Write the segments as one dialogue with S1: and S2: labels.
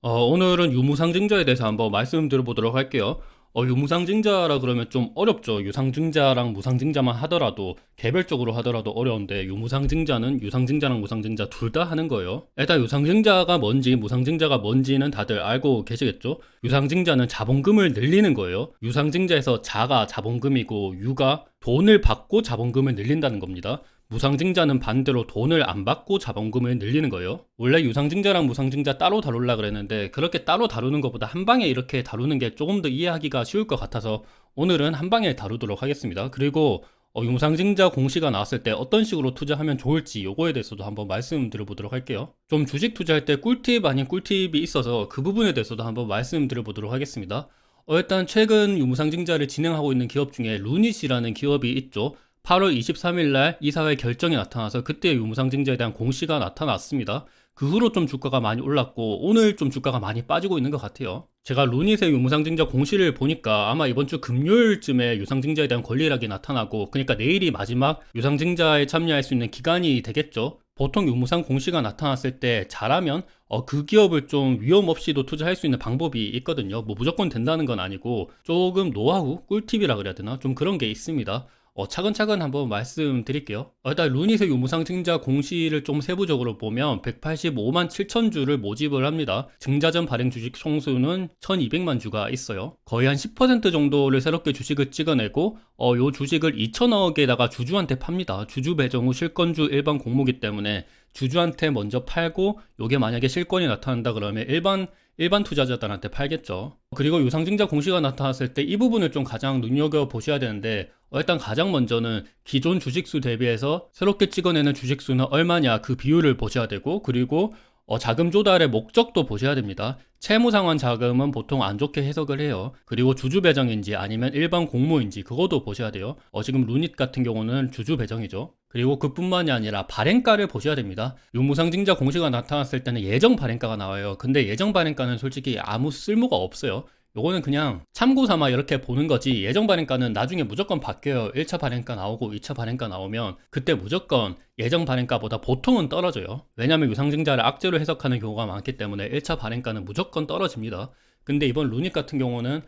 S1: 오늘은 유무상증자에 대해서 한번 말씀드려보도록 할게요. 유무상증자라 그러면 좀 어렵죠. 유상증자랑 무상증자만 하더라도, 개별적으로 하더라도 어려운데, 유무상증자는 유상증자랑 무상증자 둘 다 하는 거예요. 일단 유상증자가 뭔지, 무상증자가 뭔지는 다들 알고 계시겠죠? 유상증자는 자본금을 늘리는 거예요. 유상증자에서 자가 자본금이고, 유가 돈을 받고 자본금을 늘린다는 겁니다. 무상증자는 반대로 돈을 안 받고 자본금을 늘리는 거예요. 원래 유상증자랑 무상증자 따로 다룰라 그랬는데 그렇게 따로 다루는 것보다 한 방에 이렇게 다루는 게 조금 더 이해하기가 쉬울 것 같아서 오늘은 한 방에 다루도록 하겠습니다. 그리고 유상증자 공시가 나왔을 때 어떤 식으로 투자하면 좋을지 요거에 대해서도 한번 말씀드려보도록 할게요. 좀 주식 투자할 때 꿀팁 아닌 꿀팁이 있어서 그 부분에 대해서도 한번 말씀드려보도록 하겠습니다. 일단 최근 유무상증자를 진행하고 있는 기업 중에 루닛이라는 기업이 있죠. 8월 23일 날 이사회 결정이 나타나서 그때 유무상증자에 대한 공시가 나타났습니다. 그 후로 좀 주가가 많이 올랐고 오늘 좀 주가가 많이 빠지고 있는 것 같아요. 제가 루닛의 유무상증자 공시를 보니까 아마 이번 주 금요일쯤에 유상증자에 대한 권리락이 나타나고, 그러니까 내일이 마지막 유상증자에 참여할 수 있는 기간이 되겠죠. 보통 유무상 공시가 나타났을 때 잘하면 그 기업을 좀 위험 없이도 투자할 수 있는 방법이 있거든요. 뭐 무조건 된다는 건 아니고 조금 노하우, 꿀팁이라 그래야 되나? 좀 그런 게 있습니다. 차근차근 한번 말씀드릴게요. 일단 루닛의 유무상증자 공시를 좀 세부적으로 보면 185만 7천 주를 모집을 합니다. 증자전 발행 주식 총수는 1200만 주가 있어요. 거의 한 10% 정도를 새롭게 주식을 찍어내고 요 주식을 2천억에다가 주주한테 팝니다. 주주 배정 후 실권주 일반 공모기 때문에 주주한테 먼저 팔고, 요게 만약에 실권이 나타난다 그러면 일반 투자자들한테 팔겠죠. 그리고 유상증자 공시가 나타났을 때 이 부분을 좀 가장 눈여겨 보셔야 되는데, 일단 가장 먼저는 기존 주식수 대비해서 새롭게 찍어내는 주식수는 얼마냐, 그 비율을 보셔야 되고, 그리고 자금 조달의 목적도 보셔야 됩니다. 채무상환 자금은 보통 안 좋게 해석을 해요. 그리고 주주 배정인지 아니면 일반 공모인지 그것도 보셔야 돼요. 지금 루닛 같은 경우는 주주 배정이죠. 그리고 그뿐만이 아니라 발행가를 보셔야 됩니다. 유무상증자 공시가 나타났을 때는 예정 발행가가 나와요. 근데 예정 발행가는 솔직히 아무 쓸모가 없어요. 요거는 그냥 참고 삼아 이렇게 보는 거지, 예정 발행가는 나중에 무조건 바뀌어요. 1차 발행가 나오고 2차 발행가 나오면 그때 무조건 예정 발행가보다 보통은 떨어져요. 왜냐면 유상증자를 악재로 해석하는 경우가 많기 때문에 1차 발행가는 무조건 떨어집니다. 근데 이번 루닛 같은 경우는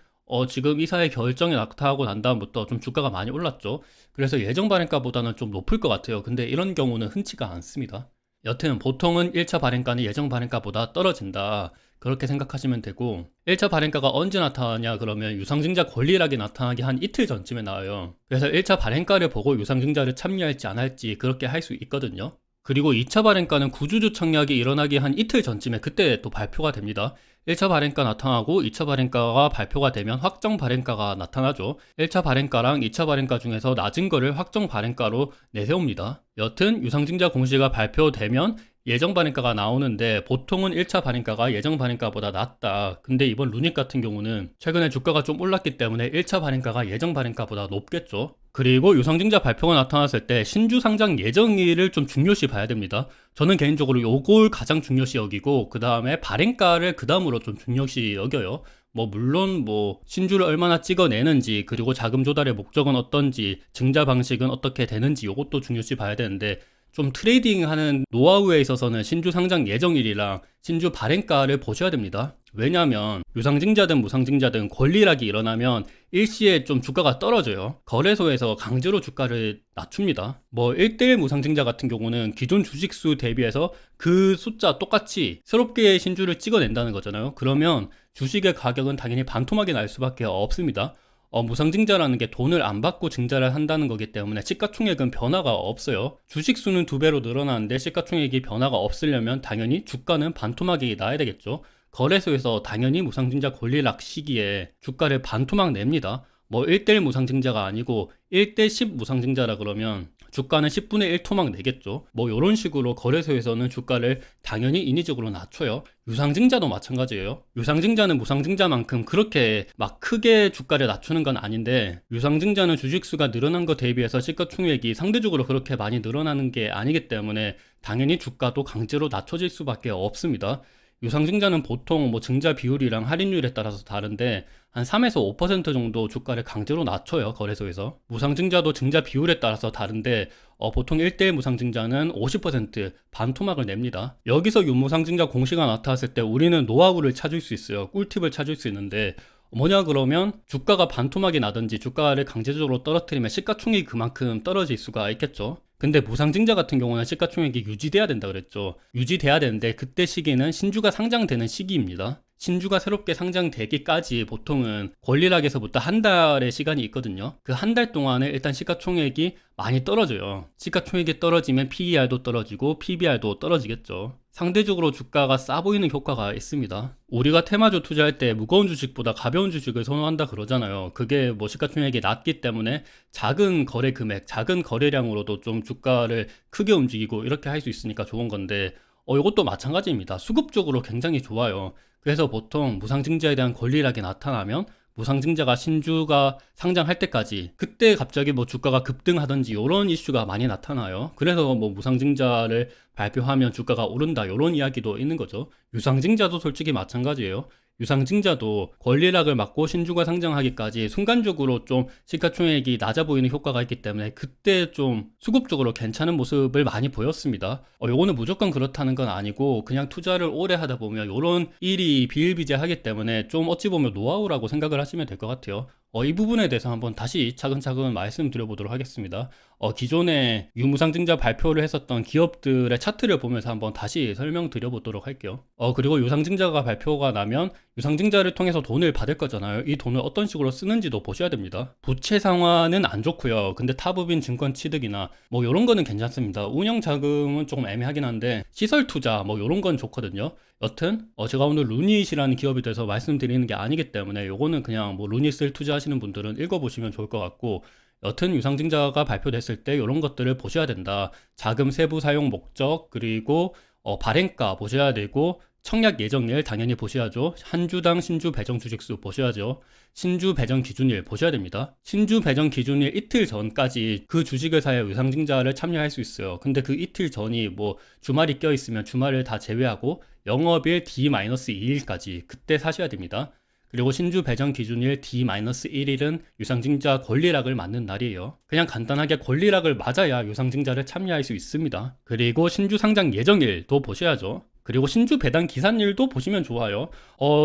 S1: 지금 이사의 결정이 나타나고 난 다음부터 좀 주가가 많이 올랐죠. 그래서 예정 발행가보다는 좀 높을 것 같아요. 근데 이런 경우는 흔치가 않습니다. 여튼 보통은 1차 발행가는 예정 발행가보다 떨어진다, 그렇게 생각하시면 되고, 1차 발행가가 언제 나타나냐 그러면 유상증자 권리락이 나타나기 한 이틀 전쯤에 나와요. 그래서 1차 발행가를 보고 유상증자를 참여할지 안 할지 그렇게 할 수 있거든요. 그리고 2차 발행가는 구주주 청약이 일어나기 한 이틀 전쯤에 그때 또 발표가 됩니다. 1차 발행가 나타나고 2차 발행가가 발표가 되면 확정 발행가가 나타나죠. 1차 발행가랑 2차 발행가 중에서 낮은 거를 확정 발행가로 내세웁니다. 여튼 유상증자 공시가 발표되면 예정 발행가가 나오는데 보통은 1차 발행가가 예정 발행가보다 낮다. 근데 이번 루닛 같은 경우는 최근에 주가가 좀 올랐기 때문에 1차 발행가가 예정 발행가보다 높겠죠. 그리고 유상증자 발표가 나타났을 때 신주 상장 예정일을 좀 중요시 봐야 됩니다. 저는 개인적으로 요걸 가장 중요시 여기고, 그 다음에 발행가를 그 다음으로 좀 중요시 여겨요. 물론 신주를 얼마나 찍어내는지, 그리고 자금 조달의 목적은 어떤지, 증자 방식은 어떻게 되는지 요것도 중요시 봐야 되는데, 좀 트레이딩하는 노하우에 있어서는 신주 상장 예정일이랑 신주 발행가를 보셔야 됩니다. 왜냐하면 유상증자든 무상증자든 권리락이 일어나면 일시에 좀 주가가 떨어져요. 거래소에서 강제로 주가를 낮춥니다. 1대1 무상증자 같은 경우는 기존 주식수 대비해서 그 숫자 똑같이 새롭게 신주를 찍어낸다는 거잖아요. 그러면 주식의 가격은 당연히 반토막이 날 수밖에 없습니다. 무상증자라는 게 돈을 안 받고 증자를 한다는 거기 때문에 시가총액은 변화가 없어요. 주식수는 2배로 늘어나는데 시가총액이 변화가 없으려면 당연히 주가는 반토막이 나야 되겠죠. 거래소에서 당연히 무상증자 권리락 시기에 주가를 반토막 냅니다. 1대1 무상증자가 아니고 1대10 무상증자라 그러면 주가는 10분의 1 토막 내겠죠. 이런 식으로 거래소에서는 주가를 당연히 인위적으로 낮춰요. 유상증자도 마찬가지예요. 유상증자는 무상증자만큼 그렇게 막 크게 주가를 낮추는 건 아닌데, 유상증자는 주식수가 늘어난 것 대비해서 시가총액이 상대적으로 그렇게 많이 늘어나는 게 아니기 때문에 당연히 주가도 강제로 낮춰질 수밖에 없습니다. 유상증자는 보통 뭐 증자 비율이랑 할인율에 따라서 다른데 한 3에서 5% 정도 주가를 강제로 낮춰요, 거래소에서. 무상증자도 증자 비율에 따라서 다른데 보통 1대1 무상증자는 50% 반토막을 냅니다. 여기서 유무상증자 공시가 나타났을 때 우리는 노하우를 찾을 수 있어요. 꿀팁을 찾을 수 있는데 뭐냐 그러면 주가가 반토막이 나든지 주가를 강제적으로 떨어뜨리면 시가총액이 그만큼 떨어질 수가 있겠죠. 근데 무상증자 같은 경우는 시가총액이 유지돼야 된다 그랬죠. 유지돼야 되는데 그때 시기는 신주가 상장되는 시기입니다. 신주가 새롭게 상장되기까지 보통은 권리락에서부터 한 달의 시간이 있거든요. 그 한 달 동안에 일단 시가총액이 많이 떨어져요. 시가총액이 떨어지면 PER도 떨어지고 PBR도 떨어지겠죠. 상대적으로 주가가 싸 보이는 효과가 있습니다. 우리가 테마주 투자할 때 무거운 주식보다 가벼운 주식을 선호한다 그러잖아요. 그게 뭐 시가총액이 낮기 때문에 작은 거래 금액, 작은 거래량으로도 좀 주가를 크게 움직이고 이렇게 할 수 있으니까 좋은 건데 이것도 마찬가지입니다. 수급적으로 굉장히 좋아요. 그래서 보통 무상증자에 대한 권리락이 나타나면 무상증자가 신주가 상장할 때까지 그때 갑자기 뭐 주가가 급등하든지 이런 이슈가 많이 나타나요. 그래서 뭐 무상증자를 발표하면 주가가 오른다 이런 이야기도 있는 거죠. 유상증자도 솔직히 마찬가지예요. 유상증자도 권리락을 막고 신주가 상장하기까지 순간적으로 좀 시가총액이 낮아 보이는 효과가 있기 때문에 그때 좀 수급적으로 괜찮은 모습을 많이 보였습니다. 요거는 무조건 그렇다는 건 아니고 그냥 투자를 오래 하다 보면 이런 일이 비일비재하기 때문에 좀 어찌 보면 노하우라고 생각을 하시면 될 것 같아요. 이 부분에 대해서 한번 다시 차근차근 말씀드려보도록 하겠습니다. 기존에 유무상증자 발표를 했었던 기업들의 차트를 보면서 한번 다시 설명드려보도록 할게요. 그리고 유상증자가 발표가 나면 유상증자를 통해서 돈을 받을 거잖아요. 이 돈을 어떤 식으로 쓰는지도 보셔야 됩니다. 부채 상환은 안 좋고요. 근데 타법인 증권 취득이나 뭐 이런 거는 괜찮습니다. 운영 자금은 조금 애매하긴 한데 시설 투자 뭐 이런 건 좋거든요. 여튼 제가 오늘 루닛이라는 기업에 대해서 말씀드리는 게 아니기 때문에 요거는 그냥 뭐 루닛을 투자하시는 분들은 읽어보시면 좋을 것 같고, 여튼 유상증자가 발표됐을 때 이런 것들을 보셔야 된다. 자금 세부 사용 목적, 그리고 발행가 보셔야 되고, 청약 예정일 당연히 보셔야죠. 한 주당 신주 배정 주식수 보셔야죠. 신주 배정 기준일 보셔야 됩니다. 신주 배정 기준일 이틀 전까지 그 주식을 사야 유상증자를 참여할 수 있어요. 근데 그 이틀 전이 뭐 주말이 껴있으면 주말을 다 제외하고 영업일 D-2일까지 그때 사셔야 됩니다. 그리고 신주 배정 기준일 D-1일은 유상증자 권리락을 맞는 날이에요. 그냥 간단하게 권리락을 맞아야 유상증자를 참여할 수 있습니다. 그리고 신주 상장 예정일도 보셔야죠. 그리고 신주 배당 기산일도 보시면 좋아요.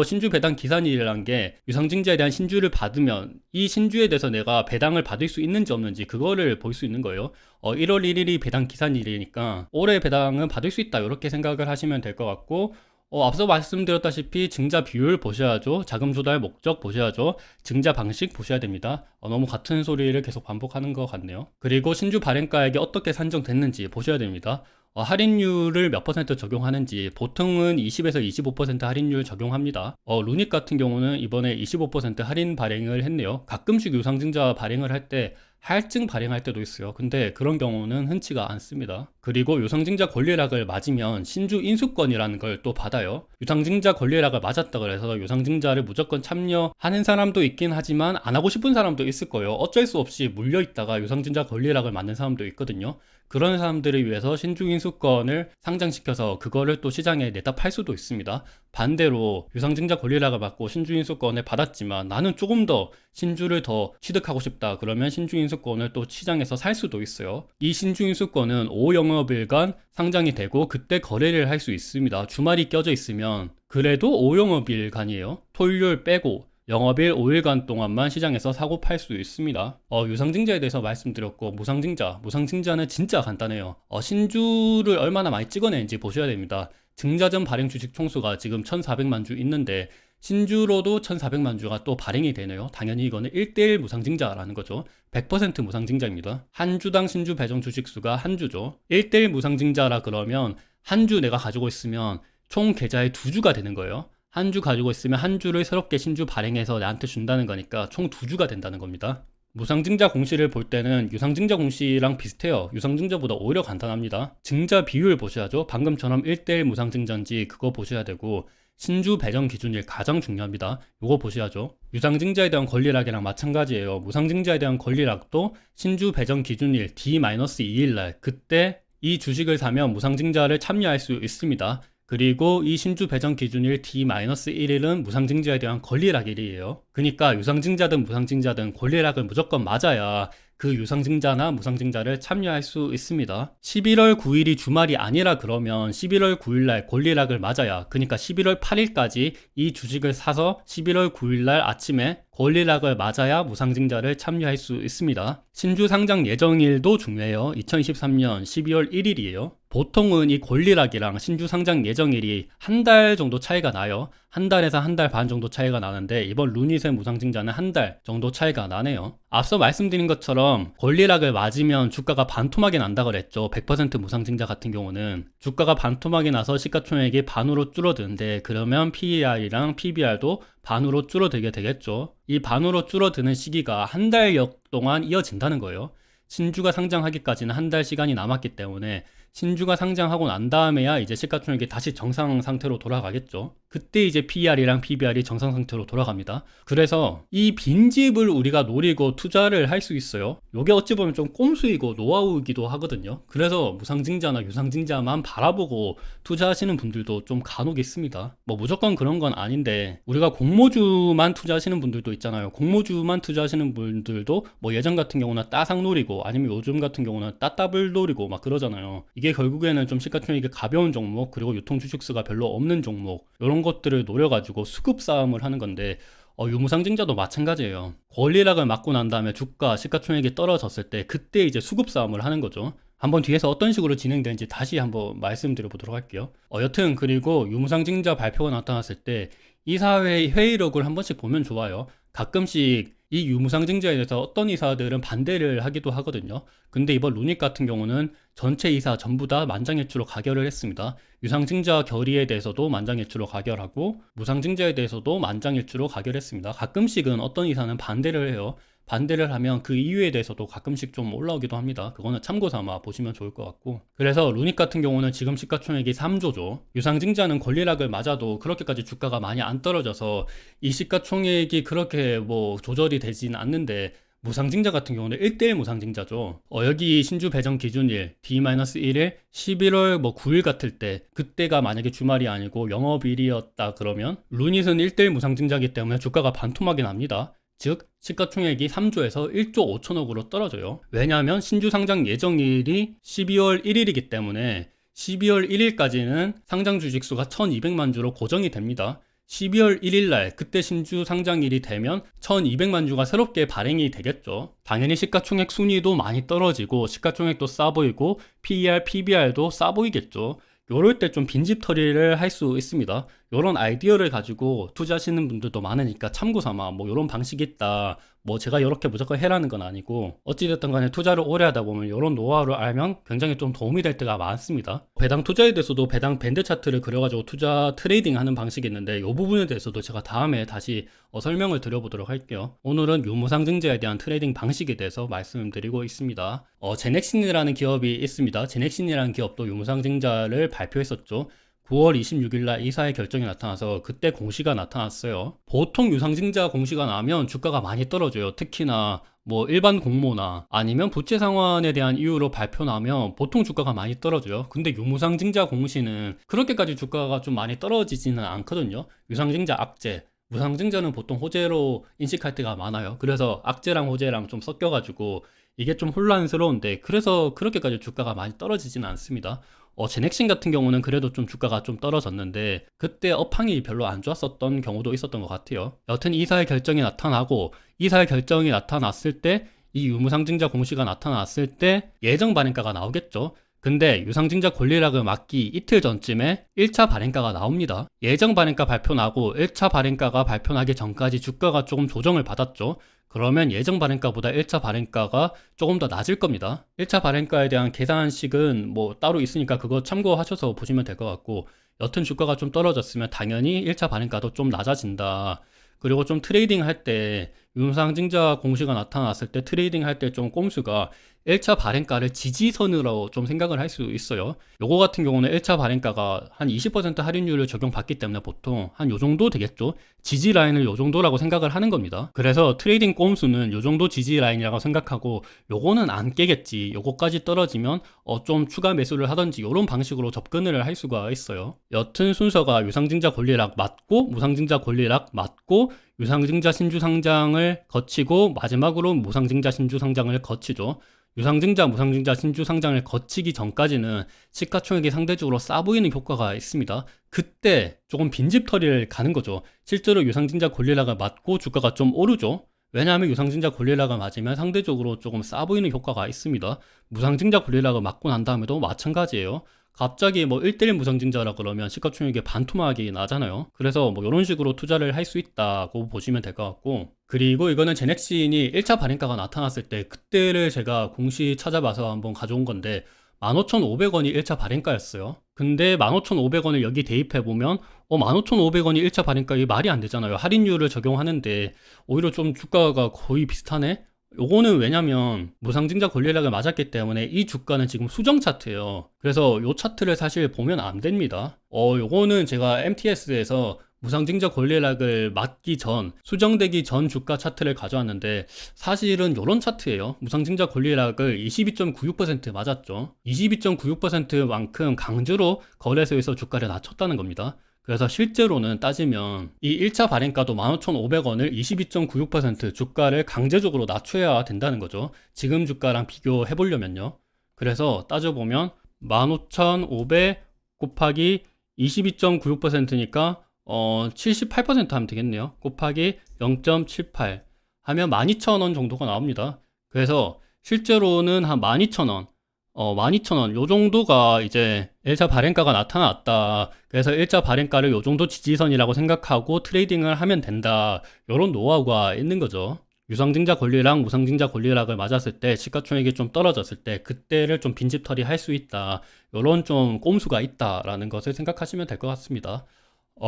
S1: 신주 배당 기산일이란 게 유상증자에 대한 신주를 받으면 이 신주에 대해서 내가 배당을 받을 수 있는지 없는지 그거를 볼 수 있는 거예요. 1월 1일이 배당 기산일이니까 올해 배당은 받을 수 있다 이렇게 생각을 하시면 될 것 같고, 앞서 말씀드렸다시피 증자 비율 보셔야죠. 자금 조달 목적 보셔야죠. 증자 방식 보셔야 됩니다. 너무 같은 소리를 계속 반복하는 것 같네요. 그리고 신주 발행가액이 어떻게 산정됐는지 보셔야 됩니다. 할인율을 몇 퍼센트 적용하는지 보통은 20에서 25% 할인율 적용합니다. 루닛 같은 경우는 이번에 25% 할인 발행을 했네요. 가끔씩 유상증자 발행을 할 때 할증 발행할 때도 있어요. 근데 그런 경우는 흔치가 않습니다. 그리고 유상증자 권리락을 맞으면 신주 인수권이라는 걸 또 받아요. 유상증자 권리락을 맞았다고 해서 유상증자를 무조건 참여하는 사람도 있긴 하지만 안 하고 싶은 사람도 있을 거예요. 어쩔 수 없이 물려있다가 유상증자 권리락을 맞는 사람도 있거든요. 그런 사람들을 위해서 신주 인수권을 상장시켜서 그거를 또 시장에 내다 팔 수도 있습니다. 반대로 유상증자 권리락을 받고 신주 인수권을 받았지만 나는 조금 더 신주를 더 취득하고 싶다 그러면 신주 인수권을 또 시장에서 살 수도 있어요. 이 신주 인수권은 5영업일간 상장이 되고 그때 거래를 할 수 있습니다. 주말이 껴져 있으면 그래도 5영업일간이에요. 토요일 빼고 영업일 5일간 동안만 시장에서 사고 팔 수 있습니다. 유상증자에 대해서 말씀드렸고, 무상증자는 진짜 간단해요. 신주를 얼마나 많이 찍어내는지 보셔야 됩니다. 증자전 발행 주식 총수가 지금 1,400만 주 있는데 신주로도 1,400만 주가 또 발행이 되네요. 당연히 이거는 1대1 무상증자라는 거죠. 100% 무상증자입니다. 한 주당 신주 배정 주식수가 한 주죠. 1대1 무상증자라 그러면 한 주 내가 가지고 있으면 총 계좌에 2주가 되는 거예요. 한 주 가지고 있으면 한 주를 새롭게 신주 발행해서 나한테 준다는 거니까 총 2주가 된다는 겁니다. 무상증자 공시를 볼 때는 유상증자 공시랑 비슷해요. 유상증자보다 오히려 간단합니다. 증자 비율 보셔야죠. 방금처럼 1대1 무상증자인지 그거 보셔야 되고, 신주 배정 기준일 가장 중요합니다. 이거 보셔야죠. 유상증자에 대한 권리락이랑 마찬가지예요. 무상증자에 대한 권리락도 신주 배정 기준일 D-2일 날 그때 이 주식을 사면 무상증자를 참여할 수 있습니다. 그리고 이 신주 배정 기준일 D-1일은 무상증자에 대한 권리락일이에요. 그러니까 유상증자든 무상증자든 권리락을 무조건 맞아야 그 유상증자나 무상증자를 참여할 수 있습니다. 11월 9일이 주말이 아니라 그러면 11월 9일날 권리락을 맞아야, 그러니까 11월 8일까지 이 주식을 사서 11월 9일날 아침에 권리락을 맞아야 무상증자를 참여할 수 있습니다. 신주 상장 예정일도 중요해요. 2023년 12월 1일이에요. 보통은 이 권리락이랑 신주 상장 예정일이 한 달 정도 차이가 나요. 한 달에서 한 달 반 정도 차이가 나는데 이번 루닛의 무상증자는 한 달 정도 차이가 나네요. 앞서 말씀드린 것처럼 권리락을 맞으면 주가가 반토막이 난다 그랬죠. 100% 무상증자 같은 경우는 주가가 반토막이 나서 시가총액이 반으로 줄어드는데, 그러면 PER이랑 PBR도 반으로 줄어들게 되겠죠. 이 반으로 줄어드는 시기가 한 달여 동안 이어진다는 거예요. 신주가 상장하기까지는 한 달 시간이 남았기 때문에 신주가 상장하고 난 다음에야 이제 시가총액이 다시 정상 상태로 돌아가겠죠. 그때 이제 PER이랑 PBR이 정상 상태로 돌아갑니다. 그래서 이 빈집을 우리가 노리고 투자를 할 수 있어요. 요게 어찌 보면 좀 꼼수이고 노하우이기도 하거든요. 그래서 무상증자나 유상증자만 바라보고 투자하시는 분들도 좀 간혹 있습니다. 뭐 무조건 그런 건 아닌데, 우리가 공모주만 투자하시는 분들도 있잖아요. 공모주만 투자하시는 분들도 뭐 예전 같은 경우는 따상 노리고, 아니면 요즘 같은 경우는 따따블 노리고 막 그러잖아요. 이게 결국에는 좀 시가총액이 가벼운 종목, 그리고 유통 주식수가 별로 없는 종목, 이런 것들을 노려가지고 수급 싸움을 하는 건데, 유무상증자도 마찬가지예요. 권리락을 맞고 난 다음에 주가, 시가총액이 떨어졌을 때 그때 이제 수급 싸움을 하는 거죠. 한번 뒤에서 어떤 식으로 진행되는지 다시 한번 말씀드려 보도록 할게요. 여튼 그리고 유무상증자 발표가 나타났을 때 이사회 회의록을 한 번씩 보면 좋아요. 가끔씩 이 유무상증자에 대해서 어떤 이사들은 반대를 하기도 하거든요. 근데 이번 루닛 같은 경우는 전체 이사 전부 다 만장일치로 가결을 했습니다. 유상증자 결의에 대해서도 만장일치로 가결하고 무상증자에 대해서도 만장일치로 가결했습니다. 가끔씩은 어떤 이사는 반대를 해요. 반대를 하면 그 이유에 대해서도 가끔씩 좀 올라오기도 합니다. 그거는 참고 삼아 보시면 좋을 것 같고, 그래서 루닛 같은 경우는 지금 시가총액이 3조죠. 유상증자는 권리락을 맞아도 그렇게까지 주가가 많이 안 떨어져서 이 시가총액이 그렇게 뭐 조절이 되진 않는데, 무상증자 같은 경우는 1대1 무상증자죠. 여기 신주 배정 기준일 D-1일 11월 뭐 9일 같을 때, 그때가 만약에 주말이 아니고 영업일이었다 그러면 루닛은 1대1 무상증자이기 때문에 주가가 반토막이 납니다. 즉 시가총액이 3조에서 1조 5천억으로 떨어져요. 왜냐하면 신주 상장 예정일이 12월 1일이기 때문에 12월 1일까지는 상장 주식수가 1200만 주로 고정이 됩니다. 12월 1일 날 그때 신주 상장일이 되면 1200만 주가 새롭게 발행이 되겠죠. 당연히 시가총액 순위도 많이 떨어지고 시가총액도 싸 보이고 PER, PBR도 싸 보이겠죠. 요럴 때 좀 빈집 처리를 할 수 있습니다. 요런 아이디어를 가지고 투자하시는 분들도 많으니까 참고 삼아 뭐 요런 방식이 있다, 뭐 제가 이렇게 무조건 해라는 건 아니고, 어찌됐든 간에 투자를 오래 하다 보면 이런 노하우를 알면 굉장히 좀 도움이 될 때가 많습니다. 배당 투자에 대해서도 배당 밴드 차트를 그려가지고 투자 트레이딩 하는 방식이 있는데, 이 부분에 대해서도 제가 다음에 다시 설명을 드려보도록 할게요. 오늘은 유무상증자에 대한 트레이딩 방식에 대해서 말씀드리고 있습니다. 제넥신이라는 기업이 있습니다. 제넥신이라는 기업도 유무상증자를 발표했었죠. 9월 26일 날 이사의 결정이 나타나서 그때 공시가 나타났어요. 보통 유상증자 공시가 나면 주가가 많이 떨어져요. 특히나 뭐 일반 공모나 아니면 부채 상환에 대한 이유로 발표 나면 보통 주가가 많이 떨어져요. 근데 유무상증자 공시는 그렇게까지 주가가 좀 많이 떨어지지는 않거든요. 유상증자 악재, 무상증자는 보통 호재로 인식할 때가 많아요. 그래서 악재랑 호재랑 좀 섞여가지고 이게 좀 혼란스러운데, 그래서 그렇게까지 주가가 많이 떨어지지는 않습니다. 제넥신 같은 경우는 그래도 좀 주가가 좀 떨어졌는데, 그때 업황이 별로 안 좋았었던 경우도 있었던 것 같아요. 여튼 이사의 결정이 나타나고, 이사의 결정이 나타났을 때 이 유무상증자 공시가 나타났을 때 예정 발행가가 나오겠죠. 근데 유상증자 권리락을 맞기 이틀 전쯤에 1차 발행가가 나옵니다. 예정 발행가 발표 나고 1차 발행가가 발표 나기 전까지 주가가 조금 조정을 받았죠. 그러면 예정 발행가보다 1차 발행가가 조금 더 낮을 겁니다. 1차 발행가에 대한 계산식은 뭐 따로 있으니까 그거 참고하셔서 보시면 될 것 같고, 여튼 주가가 좀 떨어졌으면 당연히 1차 발행가도 좀 낮아진다. 그리고 좀 트레이딩 할 때 유무상증자 공시가 나타났을 때 트레이딩 할 때 좀 꼼수가 1차 발행가를 지지선으로 좀 생각을 할 수 있어요. 요거 같은 경우는 1차 발행가가 한 20% 할인율을 적용받기 때문에 보통 한 요 정도 되겠죠. 지지 라인을 요 정도라고 생각을 하는 겁니다. 그래서 트레이딩 꼼수는 요 정도 지지 라인이라고 생각하고 요거는 안 깨겠지, 요거까지 떨어지면 좀 추가 매수를 하던지 요런 방식으로 접근을 할 수가 있어요. 여튼 순서가 유상증자 권리락 맞고 무상증자 권리락 맞고 유상증자 신주 상장을 거치고 마지막으로 무상증자 신주 상장을 거치죠. 유상증자, 무상증자, 신주 상장을 거치기 전까지는 시가총액이 상대적으로 싸 보이는 효과가 있습니다. 그때 조금 빈집털이를 가는 거죠. 실제로 유상증자 권리락을 맞고 주가가 좀 오르죠. 왜냐하면 유상증자 권리락을 맞으면 상대적으로 조금 싸 보이는 효과가 있습니다. 무상증자 권리락을 맞고 난 다음에도 마찬가지예요. 갑자기 뭐 1대1 무상증자라 그러면 시가총액이 반토막이 나잖아요. 그래서 뭐 이런 식으로 투자를 할 수 있다고 보시면 될 것 같고, 그리고 이거는 제넥신이 1차 발행가가 나타났을 때 그때를 제가 공시 찾아봐서 한번 가져온 건데 15,500원이 1차 발행가였어요. 근데 15,500원을 여기 대입해보면 15,500원이 1차 발행가, 이 말이 안 되잖아요. 할인율을 적용하는데 오히려 좀 주가가 거의 비슷하네? 요거는 왜냐면 무상증자 권리락을 맞았기 때문에 이 주가는 지금 수정 차트예요. 그래서 요 차트를 사실 보면 안 됩니다. 요거는 제가 MTS에서 무상증자 권리락을 맞기 전, 수정되기 전 주가 차트를 가져왔는데 사실은 요런 차트예요. 무상증자 권리락을 22.96% 맞았죠. 22.96%만큼 강제로 거래소에서 주가를 낮췄다는 겁니다. 그래서 실제로는 따지면 이 1차 발행가도 15,500원을 22.96% 주가를 강제적으로 낮춰야 된다는 거죠. 지금 주가랑 비교해 보려면요. 그래서 따져보면 15,500 곱하기 22.96%니까 78% 하면 되겠네요. 곱하기 0.78 하면 12,000원 정도가 나옵니다. 그래서 실제로는 한 12,000원, 12,000원 요 정도가 이제 1차 발행가가 나타났다. 그래서 1차 발행가를 요 정도 지지선이라고 생각하고 트레이딩을 하면 된다. 요런 노하우가 있는 거죠. 유상증자 권리락, 무상증자 권리락을 맞았을 때 시가총액이 좀 떨어졌을 때 그때를 좀 빈집털이 할 수 있다. 요런 좀 꼼수가 있다라는 것을 생각하시면 될 것 같습니다.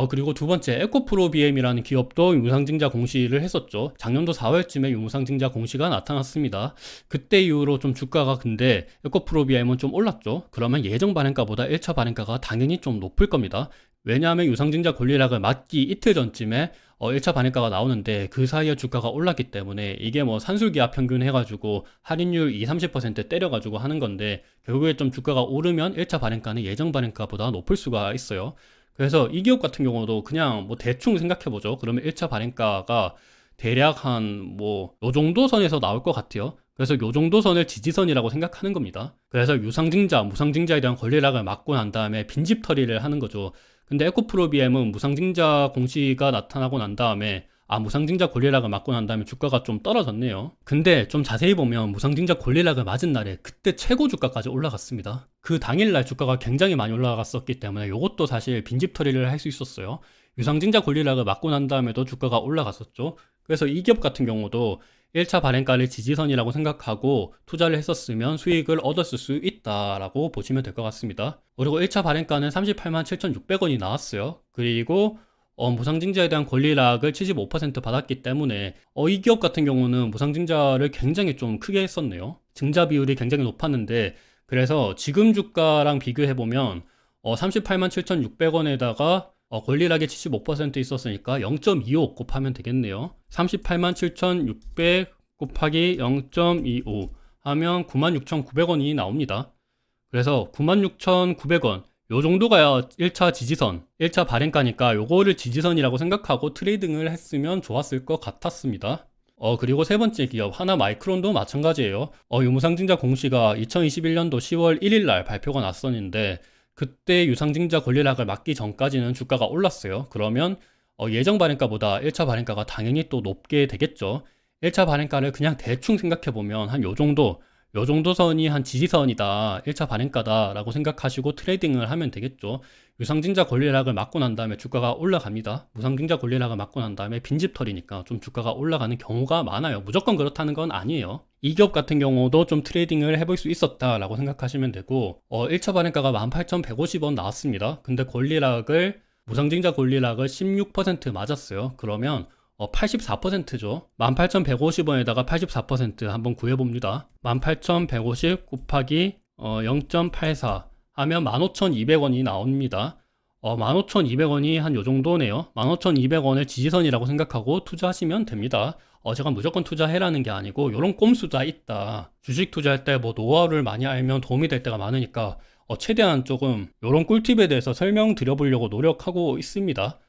S1: 그리고 두 번째, 에코프로 BM이라는 기업도 유무상증자 공시를 했었죠. 작년도 4월쯤에 유무상증자 공시가 나타났습니다. 그때 이후로 좀 주가가, 근데 에코프로 BM은 좀 올랐죠. 그러면 예정 발행가보다 1차 발행가가 당연히 좀 높을 겁니다. 왜냐하면 유상증자 권리락을 맞기 이틀 전쯤에 1차 발행가가 나오는데 그 사이에 주가가 올랐기 때문에 이게 뭐 산술기압 평균 해가지고 할인율 20-30% 때려가지고 하는 건데 결국에 좀 주가가 오르면 1차 발행가는 예정 발행가보다 높을 수가 있어요. 그래서 이 기업 같은 경우도 그냥 뭐 대충 생각해보죠. 그러면 1차 발행가가 대략 한 뭐 요 정도 선에서 나올 것 같아요. 그래서 요 정도 선을 지지선이라고 생각하는 겁니다. 그래서 유상증자, 무상증자에 대한 권리락을 맞고 난 다음에 빈집 처리를 하는 거죠. 근데 에코프로비엠은 무상증자 공시가 나타나고 난 다음에 무상증자 권리락을 맞고 난 다음에 주가가 좀 떨어졌네요. 근데 좀 자세히 보면 무상증자 권리락을 맞은 날에 그때 최고 주가까지 올라갔습니다. 그 당일날 주가가 굉장히 많이 올라갔었기 때문에 이것도 사실 빈집 처리를 할 수 있었어요. 유상증자 권리락을 맞고 난 다음에도 주가가 올라갔었죠. 그래서 이 기업 같은 경우도 1차 발행가를 지지선이라고 생각하고 투자를 했었으면 수익을 얻었을 수 있다라고 보시면 될 것 같습니다. 그리고 1차 발행가는 38만 7,600원이 나왔어요. 그리고 무상증자에 대한 권리락을 75% 받았기 때문에 이 기업 같은 경우는 무상증자를 굉장히 좀 크게 했었네요. 증자 비율이 굉장히 높았는데, 그래서 지금 주가랑 비교해보면 38만 7,600원에다가 권리락이 75% 있었으니까 0.25 곱하면 되겠네요. 38만 7,600 곱하기 0.25 하면 96,900원이 나옵니다. 그래서 96,900원 요 정도가 1차 지지선, 1차 발행가니까 요거를 지지선이라고 생각하고 트레이딩을 했으면 좋았을 것 같았습니다. 그리고 세 번째 기업 하나마이크론도 마찬가지예요. 유무상증자 공시가 2021년도 10월 1일 날 발표가 났었는데 그때 유상증자 권리락을 맞기 전까지는 주가가 올랐어요. 그러면 예정 발행가보다 1차 발행가가 당연히 또 높게 되겠죠. 1차 발행가를 그냥 대충 생각해보면 한 요 정도 선이 한 지지선이다, 1차 발행가다 라고 생각하시고 트레이딩을 하면 되겠죠. 유상증자 권리락을 맞고 난 다음에 주가가 올라갑니다. 무상증자 권리락을 맞고 난 다음에 빈집털이니까 좀 주가가 올라가는 경우가 많아요. 무조건 그렇다는 건 아니에요. 이 기업 같은 경우도 좀 트레이딩을 해볼 수 있었다라고 생각하시면 되고 1차 발행가가 18,150원 나왔습니다. 근데 무상증자 권리락을 16% 맞았어요. 그러면 84%죠. 18,150원에다가 84% 한번 구해봅니다. 18,150 곱하기 0.84 하면 15,200원이 나옵니다. 15,200원이 한 요 정도네요. 15,200원을 지지선이라고 생각하고 투자하시면 됩니다. 제가 무조건 투자해라는 게 아니고 요런 꼼수 다 있다. 주식 투자할 때 뭐 노하우를 많이 알면 도움이 될 때가 많으니까 최대한 조금 요런 꿀팁에 대해서 설명드려보려고 노력하고 있습니다.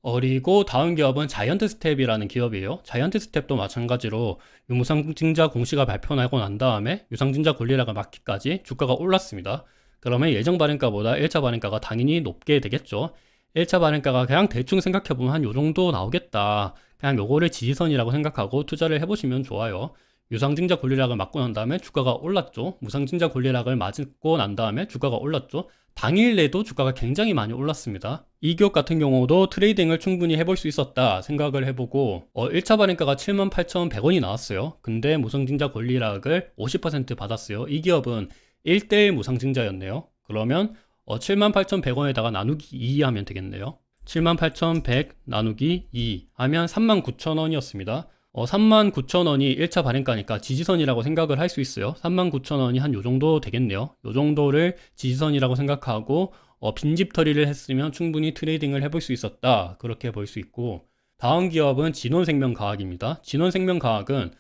S1: 그리고 다음 기업은 자이언트 스텝이라는 기업이에요. 자이언트 스텝도 마찬가지로 유무상증자 공시가 발표나고 난 다음에 유상증자 권리락을 막기까지 주가가 올랐습니다. 그러면 예정 발행가보다 1차 발행가가 당연히 높게 되겠죠. 1차 발행가가 그냥 대충 생각해보면 한 요 정도 나오겠다. 그냥 요거를 지지선이라고 생각하고 투자를 해보시면 좋아요. 유상증자 권리락을 맞고 난 다음에 주가가 올랐죠. 무상증자 권리락을 맞고 난 다음에 주가가 올랐죠. 당일 내도 주가가 굉장히 많이 올랐습니다. 이 기업 같은 경우도 트레이딩을 충분히 해볼 수 있었다 생각을 해보고 1차 발행가가 78,100원이 나왔어요. 근데 무상증자 권리락을 50% 받았어요. 이 기업은 1대1 무상증자였네요. 그러면 78,100원에다가 나누기 2 하면 되겠네요. 78,100 나누기 2 하면 39,000원이었습니다. 39,000원이 1차 발행가니까 지지선이라고 생각을 할 수 있어요. 39,000원이 한 요 정도 되겠네요. 요 정도를 지지선이라고 생각하고 빈집 처리를 했으면 충분히 트레이딩을 해볼 수 있었다. 그렇게 볼 수 있고, 다음 기업은 진원생명과학입니다. 진원생명과학은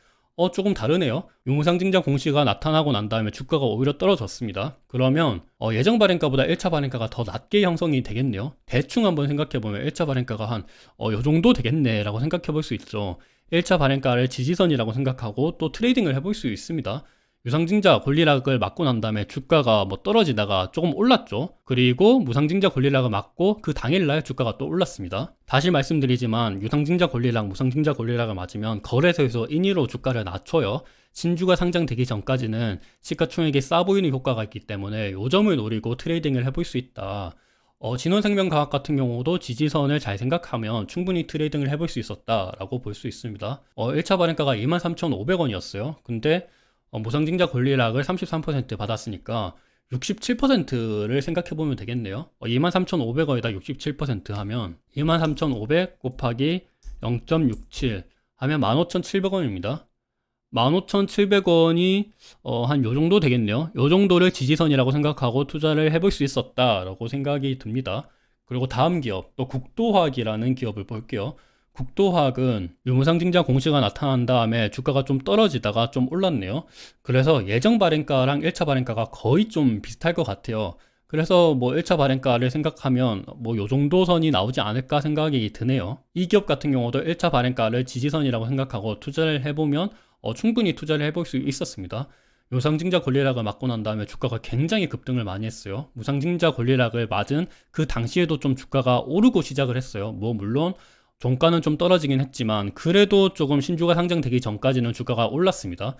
S1: 조금 다르네요. 유무상증자 공시가 나타나고 난 다음에 주가가 오히려 떨어졌습니다. 그러면 예정 발행가보다 1차 발행가가 더 낮게 형성이 되겠네요. 대충 한번 생각해보면 1차 발행가가 한 요 정도 되겠네 라고 생각해볼 수 있죠. 1차 발행가를 지지선이라고 생각하고 또 트레이딩을 해볼 수 있습니다. 유상증자 권리락을 맞고 난 다음에 주가가 뭐 떨어지다가 조금 올랐죠. 그리고 무상증자 권리락을 맞고 그 당일날 주가가 또 올랐습니다. 다시 말씀드리지만 유상증자 권리락, 무상증자 권리락을 맞으면 거래소에서 인위로 주가를 낮춰요. 신주가 상장되기 전까지는 시가총액이 싸 보이는 효과가 있기 때문에 요 점을 노리고 트레이딩을 해볼 수 있다. 진원생명과학 같은 경우도 지지선을 잘 생각하면 충분히 트레이딩을 해볼 수 있었다라고 볼 수 있습니다. 1차 발행가가 23,500원이었어요. 근데 무상증자 권리락을 33% 받았으니까 67%를 생각해보면 되겠네요. 23,500원에다 67% 하면 23,500 곱하기 0.67 하면 15,700원입니다. 15,700원이 한 요 정도 되겠네요. 요 정도를 지지선이라고 생각하고 투자를 해볼 수 있었다라고 생각이 듭니다. 그리고 다음 기업, 또 국도화학이라는 기업을 볼게요. 국도화학은 유무상증자 공시가 나타난 다음에 주가가 좀 떨어지다가 좀 올랐네요. 그래서 예정 발행가랑 1차 발행가가 거의 좀 비슷할 것 같아요. 그래서 뭐 1차 발행가를 생각하면 뭐 요 정도 선이 나오지 않을까 생각이 드네요. 이 기업 같은 경우도 1차 발행가를 지지선이라고 생각하고 투자를 해보면 충분히 투자를 해볼 수 있었습니다. 유상증자 권리락을 맞고 난 다음에 주가가 굉장히 급등을 많이 했어요. 무상증자 권리락을 맞은 그 당시에도 좀 주가가 오르고 시작을 했어요. 뭐 물론 종가는 좀 떨어지긴 했지만 그래도 조금 신주가 상장되기 전까지는 주가가 올랐습니다.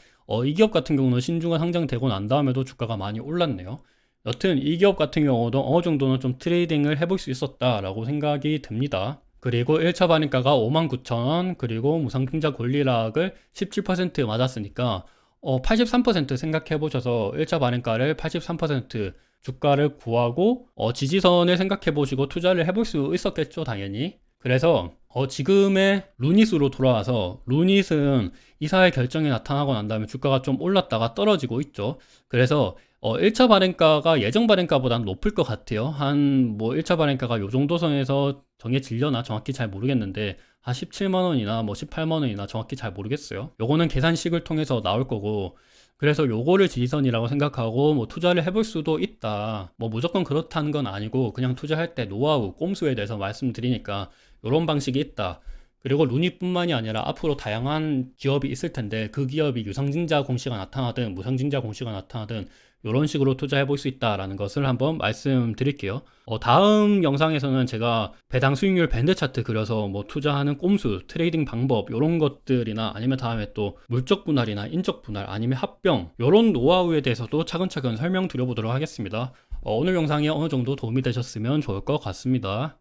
S1: 이 기업 같은 경우는 신주가 상장되고 난 다음에도 주가가 많이 올랐네요. 여튼 이 기업 같은 경우도 어느 정도는 좀 트레이딩을 해볼 수 있었다라고 생각이 듭니다. 그리고 1차 발행가가 59,000원, 그리고 무상증자 권리락을 17% 맞았으니까 83% 생각해 보셔서 1차 발행가를 83% 주가를 구하고 지지선을 생각해 보시고 투자를 해볼 수 있었겠죠, 당연히. 그래서 지금의 루닛으로 돌아와서, 루닛은 이사의 결정이 나타나고 난 다음에 주가가 좀 올랐다가 떨어지고 있죠. 그래서 1차 발행가가 예정 발행가보다는 높을 것 같아요. 한 뭐 1차 발행가가 요 정도 선에서 정해지려나 정확히 잘 모르겠는데 한 17만 원이나 뭐 18만 원이나 정확히 잘 모르겠어요. 요거는 계산식을 통해서 나올 거고, 그래서 요거를 지지선이라고 생각하고 뭐 투자를 해볼 수도 있다. 뭐 무조건 그렇다는 건 아니고 그냥 투자할 때 노하우, 꼼수에 대해서 말씀드리니까 요런 방식이 있다. 그리고 루닛뿐만이 아니라 앞으로 다양한 기업이 있을 텐데 그 기업이 유상증자 공시가 나타나든 무상증자 공시가 나타나든 이런 식으로 투자해 볼 수 있다라는 것을 한번 말씀드릴게요. 다음 영상에서는 제가 배당 수익률 밴드 차트 그려서 뭐 투자하는 꼼수, 트레이딩 방법 이런 것들이나 아니면 다음에 또 물적 분할이나 인적 분할 아니면 합병 이런 노하우에 대해서도 차근차근 설명드려 보도록 하겠습니다. 오늘 영상이 어느 정도 도움이 되셨으면 좋을 것 같습니다.